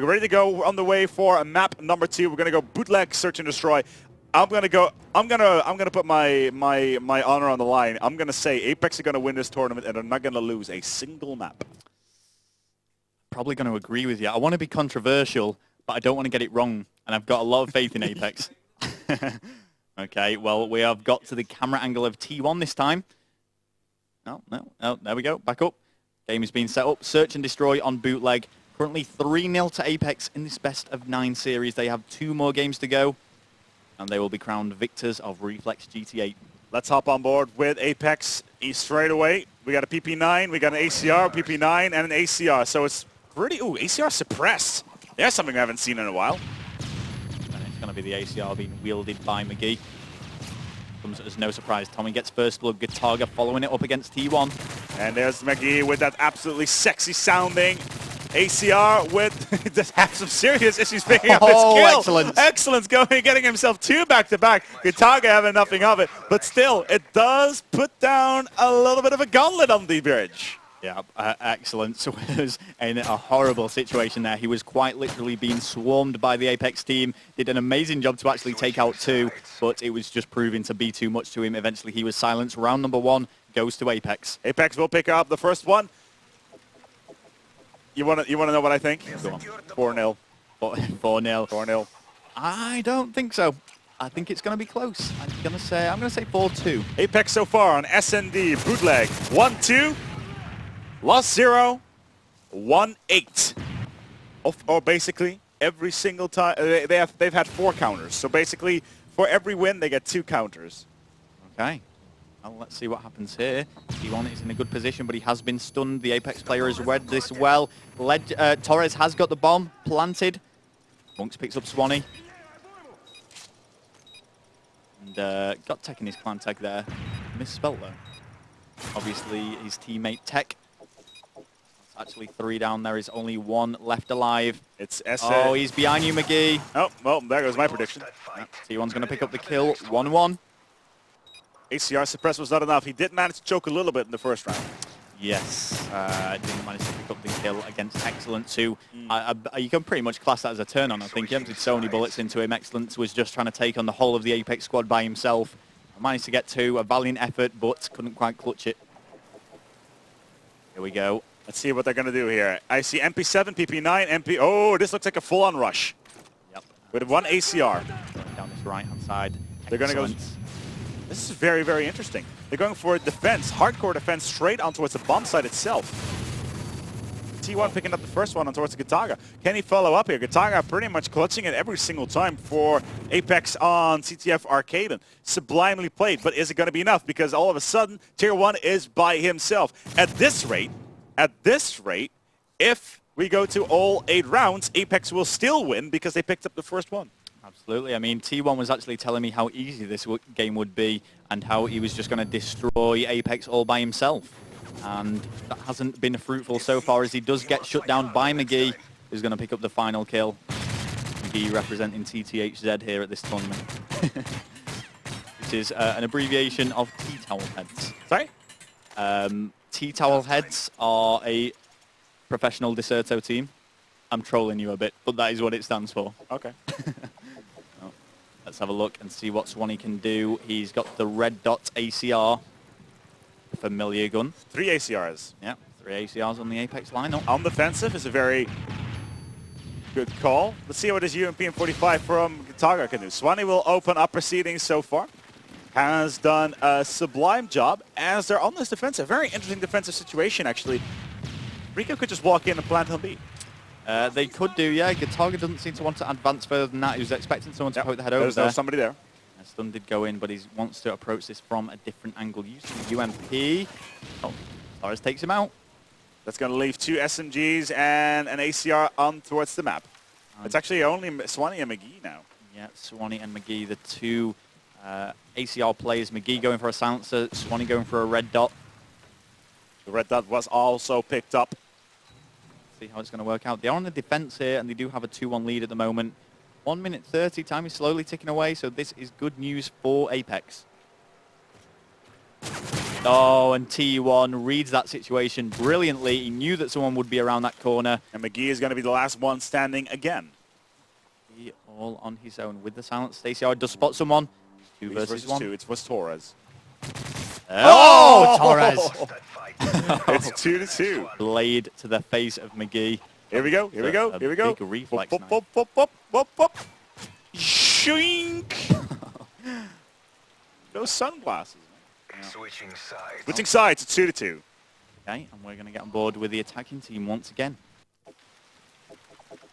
We're ready to go on the way for map number 2. We're gonna go bootleg, search and destroy. I'm gonna put my honor on the line. I'm gonna say apeX are gonna win this tournament and they're not gonna lose a single map. Probably going to agree with you. I want to be controversial, but I don't want to get it wrong, and I've got a lot of faith in apeX. Okay, well, we have got to the camera angle of T1 this time. No, there we go, back up. Game is being set up. Search and destroy on bootleg. Currently 3-0 to apeX in this best of 9 series. They have 2 more games to go, and they will be crowned victors of Reflex GT8. Let's hop on board with apeX straight away. We got a PP9, we got an ACR, PP9, and an ACR. So it's pretty... Ooh, ACR suppressed. There's something I haven't seen in a while. And it's going to be the ACR being wielded by McGee. Comes as no surprise. Tommy gets first blood. Gataga following it up against T1. And there's McGee with that absolutely sexy sounding ACR with just have some serious issues picking up his kill. Excellent. Excellence getting himself 2 back-to-back. Gataga having nothing of it. But still, it does put down a little bit of a gauntlet on the bridge. Yeah, Excellence was in a horrible situation there. He was quite literally being swarmed by the apeX team. Did an amazing job to actually take out 2, but it was just proving to be too much to him. Eventually, he was silenced. Round number 1 goes to apeX. apeX will pick up the first one. You want to know what I think? Go on. 4-0. 4-0. 4-0. I don't think so. I think it's going to be close. I'm going to say 4-2. apeX so far on SND bootleg 1-2. Lost 0, 1-8. Or basically every single time they've had 4 counters. So basically for every win they get 2 counters. Okay. Well, let's see what happens here. T1 is in a good position, but he has been stunned. The apeX player has read this well. Torres has got the bomb planted. Monks picks up Swanee. And got Tech in his clan tag there. Misspelled though. Obviously his teammate Tech. Actually 3 down. There is only 1 left alive. It's SA. Oh, he's behind you, McGee. Oh, well, there goes my prediction. T1's going to pick up the kill. 1-1. ACR suppress was not enough. He did manage to choke a little bit in the first round. Yes, didn't manage to pick up the kill against Excellence, who you can pretty much class that as a turn-on. I think he emptied so many bullets into him. Excellence was just trying to take on the whole of the apeX squad by himself. Managed to get 2, a valiant effort, but couldn't quite clutch it. Here we go. Let's see what they're going to do here. I see MP7, PP9, MP... Oh, this looks like a full-on rush. Yep. With 1 ACR. Down this right-hand side. They're going to go... This is very, very interesting. They're going for defense, hardcore defense, straight on towards the bomb site itself. T1 picking up the first one on towards Gataga. Can he follow up here? Gataga pretty much clutching it every single time for apeX on CTF Arcade. And sublimely played, but is it going to be enough? Because all of a sudden, Tier 1 is by himself. At this rate, if we go to all 8 rounds, apeX will still win because they picked up the first one. Absolutely. I mean, T1 was actually telling me how easy this game would be and how he was just going to destroy apeX all by himself. And that hasn't been fruitful so far, as he does get shut down by McGee, who's going to pick up the final kill. McGee representing TTHZ here at this tournament, which is an abbreviation of T-Towel Heads. Sorry? T-Towel Heads are a professional Deserto team. I'm trolling you a bit, but that is what it stands for. Okay. Let's have a look and see what Swanee can do. He's got the red dot ACR. Familiar gun. 3 ACRs. Yeah, 3 ACRs on the apeX lineup. On defensive is a very good call. Let's see what his UMP and 45 from Gataga can do. Swanee will open up proceedings so far. Has done a sublime job as they're on this defensive. Very interesting defensive situation, actually. Rico could just walk in and plant on B. They could do, yeah. Gataga doesn't seem to want to advance further than that. He was expecting someone to poke the head over there. There's somebody there. Stun did go in, but he wants to approach this from a different angle. Using UMP. Oh, Torres takes him out. That's going to leave 2 SMGs and an ACR on towards the map. It's actually only Swanee and McGee now. Yeah, Swanee and McGee, the 2 ACR players. McGee going for a silencer, Swanee going for a red dot. The red dot was also picked up. See how it's going to work out. They're on the defense here, and they do have a 2-1 lead at the moment. 1 minute 30, time is slowly ticking away, so this is good news for apeX. Oh, and T1 reads that situation brilliantly. He knew that someone would be around that corner. And McGee is going to be the last one standing again. He all on his own with the silent. Stacey does spot someone. Two He's versus one. two. It was Torres. Oh, Torres! It's 2-2. Blade to the face of McGee. Here we go. Here we go. Here we go. Big reflex. Shink. Those sunglasses. Yeah. Switching sides. Switching sides. It's 2-2. Okay, and we're going to get on board with the attacking team once again.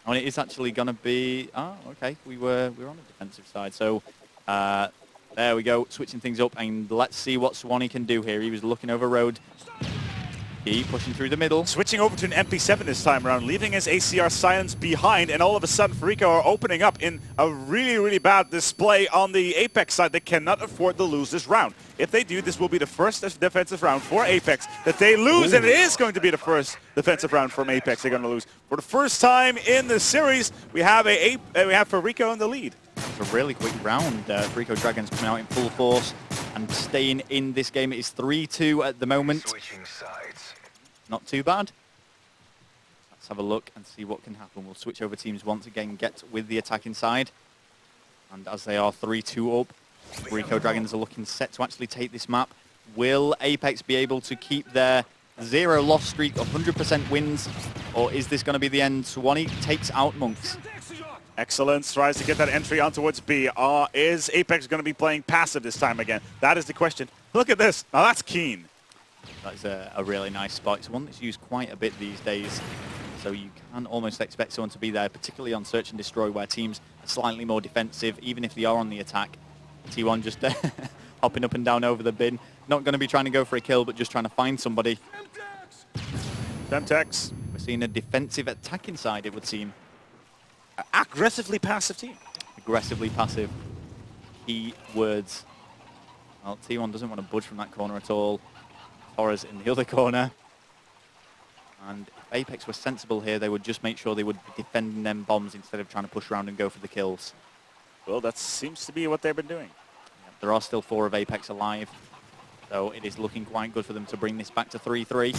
And it is actually going to be... Oh, okay. We were on the defensive side. So there we go. Switching things up. And let's see what Swanee can do here. He was looking over road. He pushing through the middle. Switching over to an MP7 this time around, leaving his ACR silence behind, and all of a sudden Fariko are opening up in a really, really bad display on the apeX side. They cannot afford to lose this round. If they do, this will be the first defensive round for apeX that they lose, and it is going to be the first defensive round from apeX they're going to lose. For the first time in the series, we have Fariko in the lead. It's a really quick round. Fariko Dragons coming out in full force and staying in this game. It is 3-2 at the moment. Switching sides. Not too bad. Let's have a look and see what can happen. We'll switch over teams once again, get with the attacking side. And as they are 3-2 up, Fariko Dragons are looking set to actually take this map. Will apeX be able to keep their 0 loss streak, 100% wins, or is this going to be the end? Swanee takes out Monks. Excellence tries to get that entry on towards B. Is apeX going to be playing passive this time again? That is the question. Look at this. Now that's keen. That's a really nice spot. It's one that's used quite a bit these days. So you can almost expect someone to be there, particularly on Search and Destroy, where teams are slightly more defensive, even if they are on the attack. T1 just hopping up and down over the bin. Not going to be trying to go for a kill, but just trying to find somebody. Femtex. We're seeing a defensive attacking side, it would seem. Aggressively passive team. Aggressively passive. Key words. Well, T1 doesn't want to budge from that corner at all. Torres in the other corner. And if apeX were sensible here, they would just make sure they would be defending them bombs instead of trying to push around and go for the kills. Well, that seems to be what they've been doing. Yeah, there are still 4 of apeX alive, so it is looking quite good for them to bring this back to 3-3.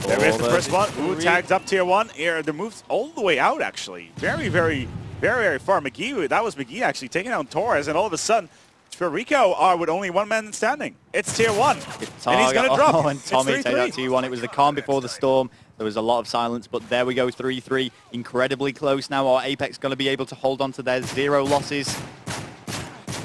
There is the first one. Ooh, tagged up tier 1. Here, the moves all the way out, actually. Very, very, very, very far. McGee, that was McGee actually taking out Torres, and all of a sudden, Fariko are with only one man standing. It's tier 1, and he's going to drop. Oh, and Tommy take out T1. It was the calm before the storm. There was a lot of silence, but there we go, 3-3. Incredibly close now. Are apeX going to be able to hold on to their 0 losses?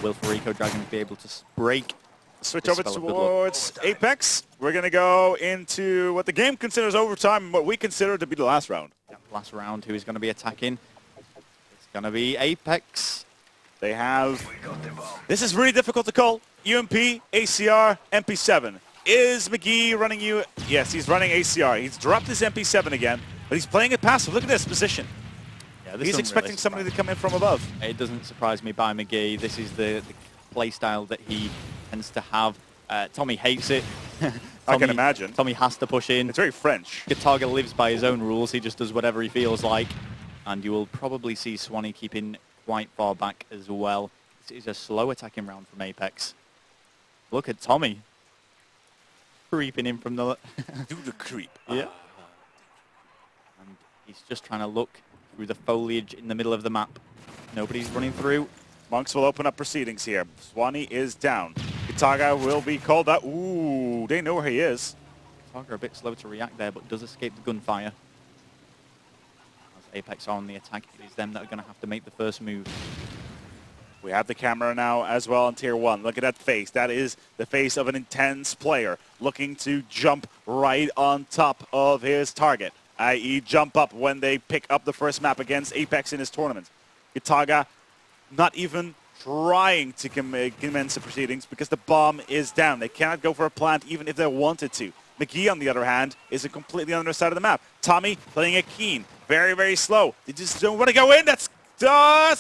Will Fariko Dragons be able to break? Switch over towards apeX. We're going to go into what the game considers overtime and what we consider to be the last round. Yeah, last round, who is going to be attacking? It's going to be apeX. They have... This is really difficult to call. UMP, ACR, MP7. Is McGee running you? Yes, he's running ACR. He's dropped his MP7 again, but he's playing it passive. Look at this position. Yeah, this he's expecting somebody to come in from above. It doesn't surprise me by McGee. This is the play style that he tends to have. Tommy hates it. I can imagine. Tommy has to push in. It's very French. Target lives by his own rules. He just does whatever he feels like. And you will probably see Swanee keeping quite far back as well. This is a slow attacking round from apeX. Look at Tommy. Creeping in from the... Do the creep. Yeah. And he's just trying to look through the foliage in the middle of the map. Nobody's running through. Monks will open up proceedings here. Swanee is down. Gitaga will be called out. Ooh, they know where he is. Gitaga a bit slow to react there, but does escape the gunfire. As apeX are on the attack, it is them that are going to have to make the first move. We have the camera now as well on tier 1. Look at that face. That is the face of an intense player looking to jump right on top of his target, i.e. jump up when they pick up the first map against apeX in his tournament. Gitaga not even trying to commence the proceedings because the bomb is down. They cannot go for a plant even if they wanted to. McGee, on the other hand, is completely on the other side of the map. Tommy playing it keen. Very, very slow. They just don't want to go in. That's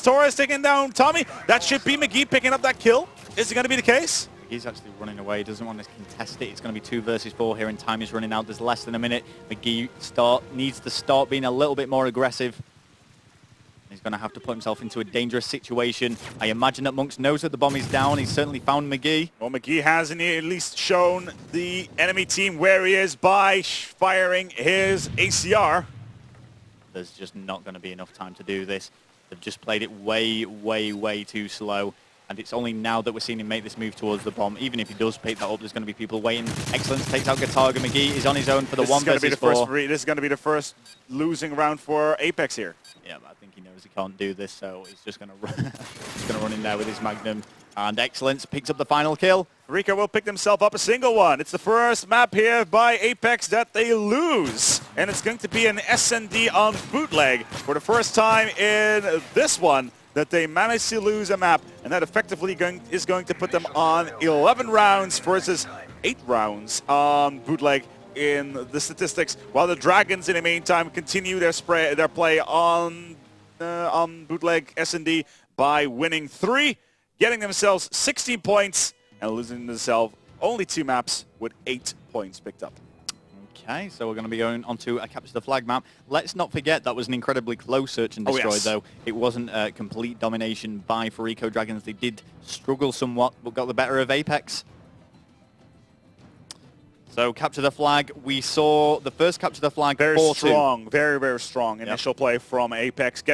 Torres taking down Tommy. That should be McGee picking up that kill. Is it going to be the case? McGee's actually running away. He doesn't want to contest it. It's going to be 2 versus 4 here, and time is running out. There's less than a minute. McGee needs to start being a little bit more aggressive. He's going to have to put himself into a dangerous situation. I imagine that Monks knows that the bomb is down. He's certainly found McGee. Well, McGee hasn't at least shown the enemy team where he is by firing his ACR. There's just not going to be enough time to do this. They've just played it way, way, way too slow. And it's only now that we're seeing him make this move towards the bomb. Even if he does pick that up, there's going to be people waiting. Excellence takes out Gataga. McGee is on his own for the 1 versus 4. This is going to be the first losing round for apeX here. Yeah, but I think he knows he can't do this, so he's just going to run, run in there with his Magnum. And Excellence picks up the final kill. Fariko will pick himself up a single one. It's the first map here by apeX that they lose. And it's going to be an SND on bootleg for the first time in this one that they managed to lose a map. And that effectively is going to put them on 11 rounds versus 8 rounds on bootleg in the statistics, while the Dragons in the meantime continue their play on bootleg S&D by winning 3, getting themselves 16 points and losing themselves only 2 maps with 8 points picked up. Okay, so we're going to be going on to a capture the flag map. Let's not forget that was an incredibly close search and destroy, though. It wasn't a complete domination by Fariko Dragons. They did struggle somewhat, but got the better of apeX. So capture the flag. We saw the first capture the flag. Very strong, very, very strong initial play from apeX.